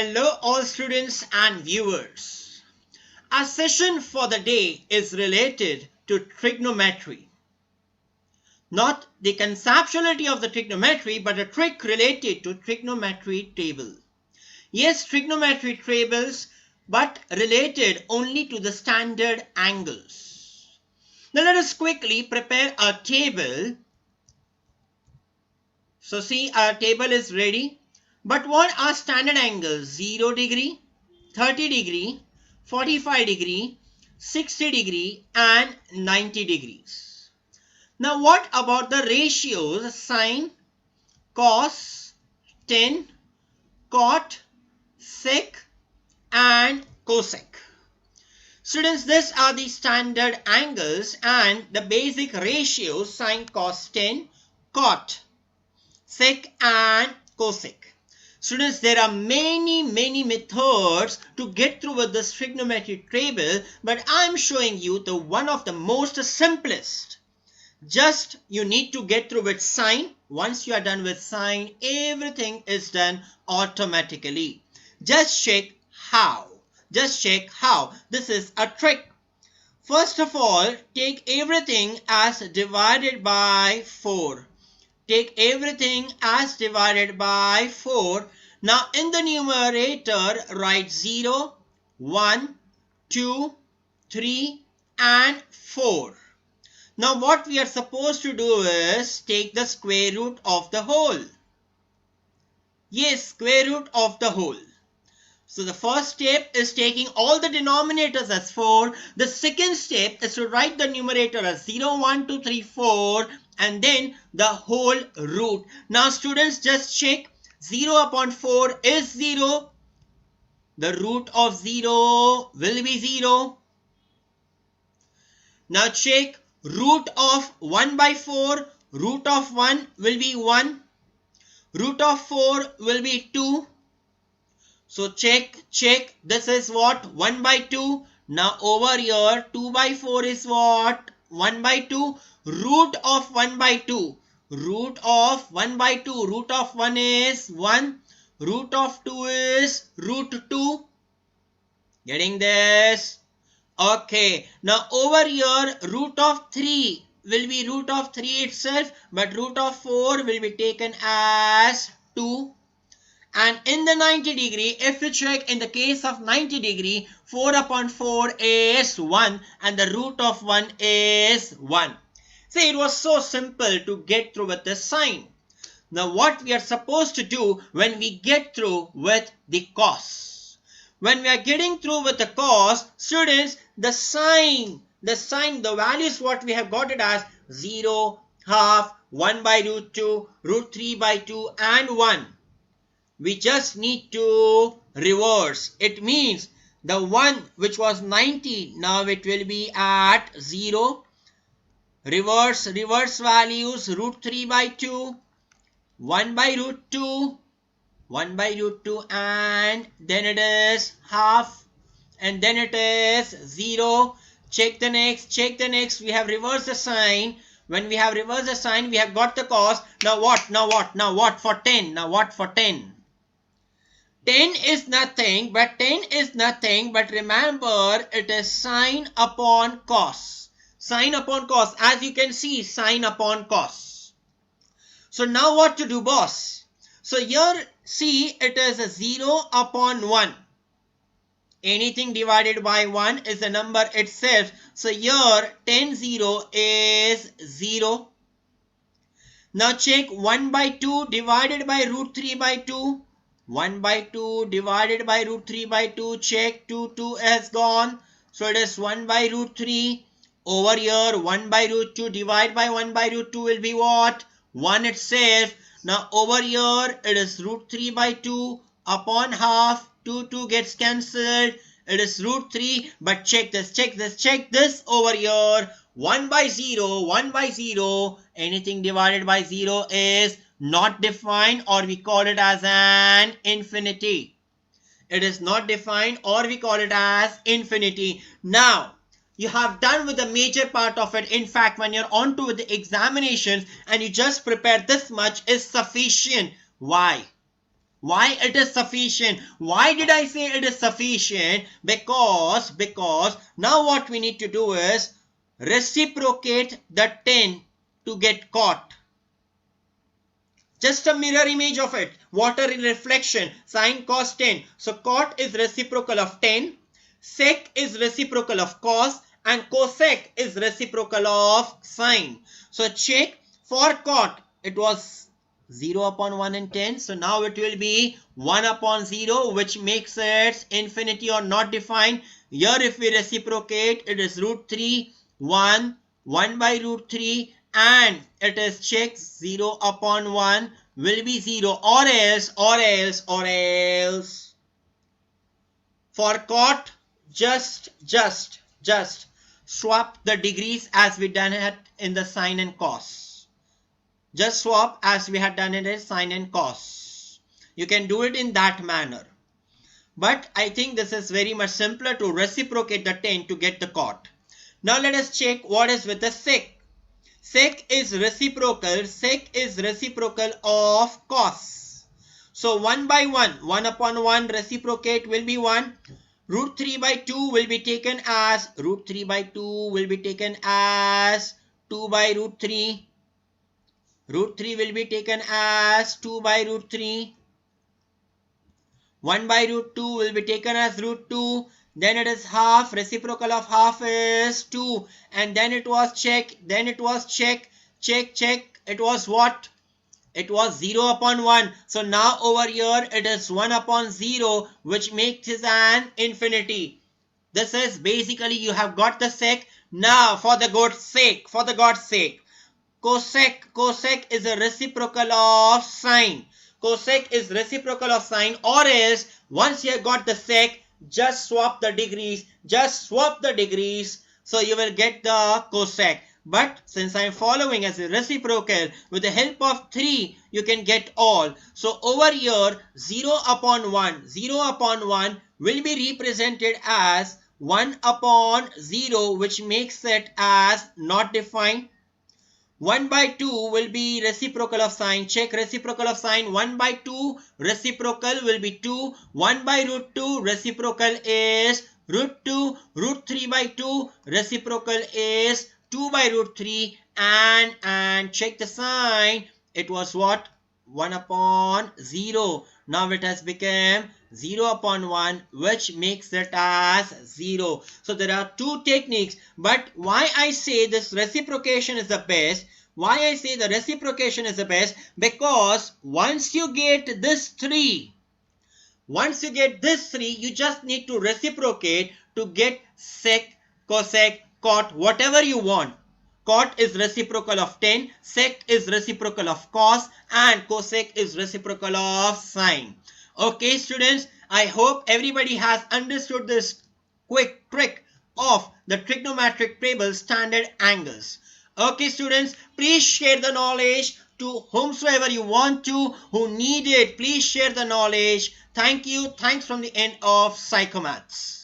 Hello all students and viewers. Our session for the day is related to trigonometry. Not the conceptuality of the trigonometry, but a trick related to trigonometry table. Yes, trigonometry tables, but related only to the standard angles. Now let us quickly prepare a table. So see, our table is ready. But what are standard angles? 0 degree, 30 degree, 45 degree, 60 degree and 90 degrees. Now what about the ratios? Sine, cos, tan, cot, sec and cosec. Students, these are the standard angles and the basic ratios: sine, cos, tan, cot, sec and cosec. Students, there are many methods to get through with this trigonometry table, but I am showing you the one of the most simplest. Just you need to get through with sine. Once you are done with sine, everything is done automatically. Just check how. This is a trick. First of all, take everything as divided by 4. Take everything as divided by 4. Now in the numerator, write 0, 1, 2, 3 and 4. Now what we are supposed to do is take the square root of the whole. Yes, square root of the whole. So the first step is taking all the denominators as 4. The second step is to write the numerator as 0, 1, 2, 3, 4 and then the whole root. Now students, just check. 0 upon 4 is 0. The root of 0 will be 0. Now check. Root of 1 by 4. Root of 1 will be 1. Root of 4 will be 2. So check. This is what? 1 by 2. Now over here 2 by 4 is what? 1 by 2. Root of 1 by 2. Root of 1 by 2. Root of 1 is 1. Root of 2 is root 2. Getting this? Okay. Now over here root of 3 will be root of 3 itself, but root of 4 will be taken as 2. And in the 90 degree, if you check, in the case of 90 degree, 4 upon 4 is 1 and the root of 1 is 1. See, it was so simple to get through with the sine. Now what we are supposed to do when we get through with the cos? When we are getting through with the cos, students, the sine, the values what we have got it as 0, half, 1 by root 2, root 3 by 2 and 1. We just need to reverse. It means the one which was 90, now it will be at 0. Reverse values, root 3 by 2, 1 by root 2, 1 by root 2 and then it is half and then it is 0. Check the next. We have reversed the sign. When we have reversed the sign, we have got the cos. Now what for 10? Now what for 10? 10 is nothing but remember it is sine upon cos. Sine upon cos. As you can see, sine upon cos. So now what to do, boss? So here see, it is a 0 upon 1. Anything divided by 1 is a number itself. So here 10 0 is 0. Now check 1 by 2 divided by root 3 by 2. 1 by 2 divided by root 3 by 2. Check, 2 has gone. So it is 1 by root 3. Over here 1 by root 2 divided by 1 by root 2 will be what? 1 itself. Now over here it is root 3 by 2 upon half. 2 gets cancelled. It is root 3. But check this over here. 1 by 0. Anything divided by 0 is not defined, or we call it as an infinity. It is not defined or we call it as infinity. Now you have done with the major part of it. In fact, when you're on to the examinations and you just prepare this much is sufficient. Why? Why it is sufficient? Why did I say it is sufficient? Because now what we need to do is reciprocate the 10 to get cot. Just a mirror image of it. Water in reflection. Sine cos 10. So cot is reciprocal of 10. Sec is reciprocal of cos. And cosec is reciprocal of sine. So check for cot. It was 0 upon 1 and 10. So now it will be 1 upon 0, which makes it infinity or not defined. Here if we reciprocate, it is root 3, 1, 1 by root 3, and it is check 0 upon 1 will be 0, or else for cot just swap the degrees as we done it in the sine and cos. Just swap as we had done it in sine and cos. You can do it in that manner. But I think this is very much simpler to reciprocate the 10 to get the cot. Now let us check what is with the sec. Sec is reciprocal of cos. So 1 by 1, 1 upon 1 reciprocate will be 1. Root 3 by 2 will be taken as 2 by root 3. Root 3 will be taken as 2 by root 3. 1 by root 2 will be taken as root 2. Then it is half. Reciprocal of half is 2. And then it was check. It was what? It was 0 upon 1. So now over here it is 1 upon 0, which makes it an infinity. This is basically you have got the sec. Now for the God's sake, cosec is a reciprocal of sine. Cosec is reciprocal of sine, or else once you have got the sec, just swap the degrees. So you will get the cosec. But since I am following as a reciprocal, with the help of 3, you can get all. So over here, 0 upon 1 will be represented as 1 upon 0, which makes it as not defined. 1 by 2 will be reciprocal of sine. Check reciprocal of sine. 1 by 2 reciprocal will be 2. 1 by root 2 reciprocal is root 2. Root 3 by 2 reciprocal is 2 by root 3. And check the sign. It was what? 1 upon 0. Now it has become 0 upon 1, which makes it as 0. So there are two techniques. But why I say this reciprocation is the best? Because once you get this 3, you just need to reciprocate to get sec, cosec, cot, whatever you want. Cot is reciprocal of 10, sec is reciprocal of cos, and cosec is reciprocal of sine. Okay, students, I hope everybody has understood this quick trick of the trigonometric table standard angles. Okay, students, please share the knowledge to whomsoever you want to, who need it. Please share the knowledge. Thank you. Thanks from the end of Psychomaths.